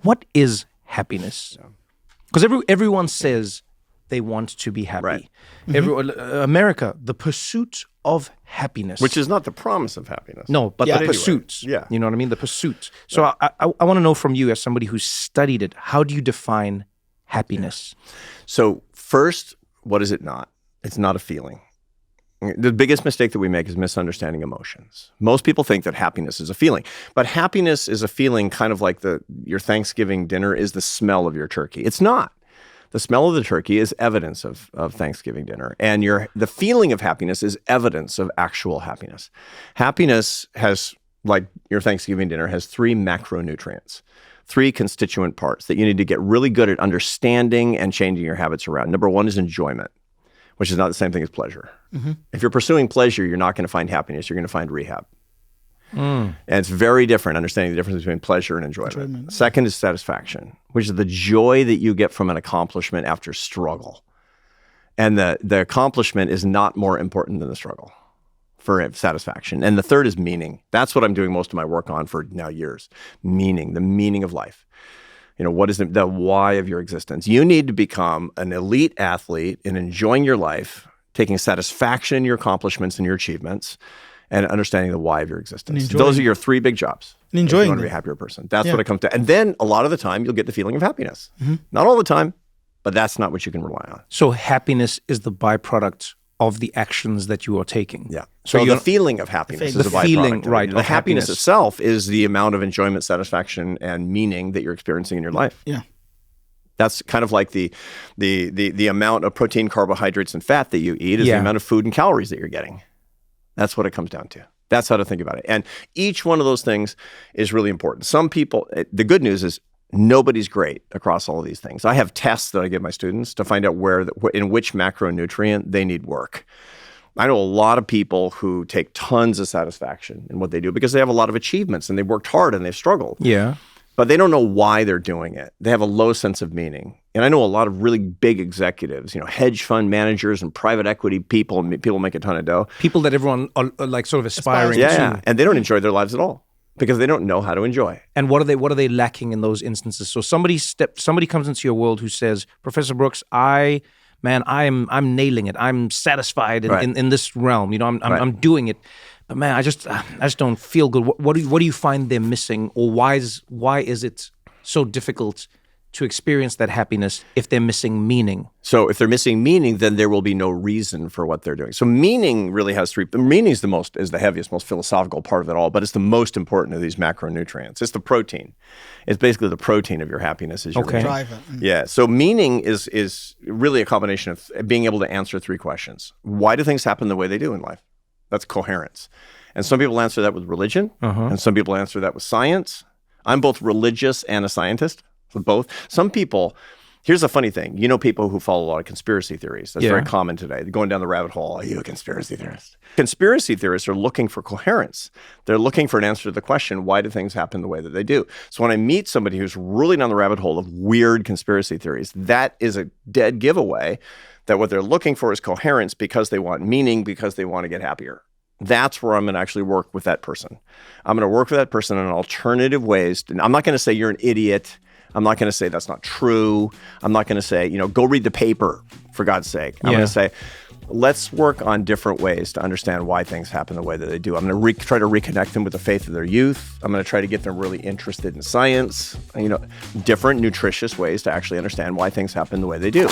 What is happiness? Because everyone says they want to be happy. Right. America, the pursuit of happiness. Which is not the promise of happiness. No, but the pursuit. Yeah. You know what I mean? The pursuit. So I want to know from you, as somebody who's studied it, how do you define happiness? So first, what is it not? It's not a feeling. The biggest mistake that we make is misunderstanding emotions. Most people think that happiness is a feeling, but happiness is a feeling kind of like your Thanksgiving dinner is the smell of your turkey. It's not. The smell of the turkey is evidence of Thanksgiving dinner, and the feeling of happiness is evidence of actual happiness. Happiness has, like your Thanksgiving dinner, has 3 macronutrients, 3 constituent parts that you need to get really good at understanding and changing your habits around. Number 1 is enjoyment, which is not the same thing as pleasure. Mm-hmm. If you're pursuing pleasure, you're not going to find happiness. You're going to find rehab. And it's very different, understanding the difference between pleasure and enjoyment. Second is satisfaction, which is the joy that you get from an accomplishment after struggle. And the accomplishment is not more important than the struggle for satisfaction. And the third is meaning. That's what I'm doing most of my work on for now years. Meaning, the meaning of life. What is the why of your existence? You need to become an elite athlete in enjoying your life, taking satisfaction in your accomplishments and your achievements, and understanding the why of your existence. Those are your 3 big jobs. And enjoying if you want to be a happier person. That's what it comes to. And then a lot of the time, you'll get the feeling of happiness. Mm-hmm. Not all the time, but that's not what you can rely on. So happiness is the byproduct of the actions that you are taking. Yeah. So the feeling of happiness is a byproduct. Feeling, right, the happiness itself is the amount of enjoyment, satisfaction, and meaning that you're experiencing in your life. Yeah. That's kind of like the amount of protein, carbohydrates, and fat that you eat is the amount of food and calories that you're getting. That's what it comes down to. That's how to think about it. And each one of those things is really important. Some people, the good news is nobody's great across all of these things. I have tests that I give my students to find out in which macronutrient they need work. I know a lot of people who take tons of satisfaction in what they do because they have a lot of achievements and they've worked hard and they've struggled. Yeah. But they don't know why they're doing it. They have a low sense of meaning. And I know a lot of really big executives, hedge fund managers and private equity people, and people make a ton of dough. People that everyone are like sort of aspiring to. Yeah. And they don't enjoy their lives at all because they don't know how to enjoy. And what are they lacking in those instances? So somebody comes into your world who says, Professor Brooks, I'm nailing it. I'm satisfied in this realm. I'm doing it. But man, I just don't feel good. What do you find they're missing, or why is it so difficult to experience that happiness if they're missing meaning? So if they're missing meaning, then there will be no reason for what they're doing. So meaning really has 3. Meaning is the heaviest, most philosophical part of it all, but it's the most important of these macronutrients. It's the protein. It's basically the protein of your happiness is your drive it. Yeah. So meaning is really a combination of being able to answer 3 questions. Why do things happen the way they do in life? That's coherence. And some people answer that with religion, and some people answer that with science. I'm both religious and a scientist, with both. Some people, here's a funny thing. People who follow a lot of conspiracy theories. That's very common today. They're going down the rabbit hole. Are you a conspiracy theorist? Conspiracy theorists are looking for coherence. They're looking for an answer to the question, why do things happen the way that they do? So when I meet somebody who's really down the rabbit hole of weird conspiracy theories, that is a dead giveaway that what they're looking for is coherence because they want meaning, because they want to get happier. That's where I'm going to actually work with that person. I'm going to work with that person in alternative ways. And I'm not going to say you're an idiot. I'm not going to say that's not true. I'm not going to say, go read the paper, for God's sake. I'm going to say, let's work on different ways to understand why things happen the way that they do. I'm going to try to reconnect them with the faith of their youth. I'm going to try to get them really interested in science, different nutritious ways to actually understand why things happen the way they do.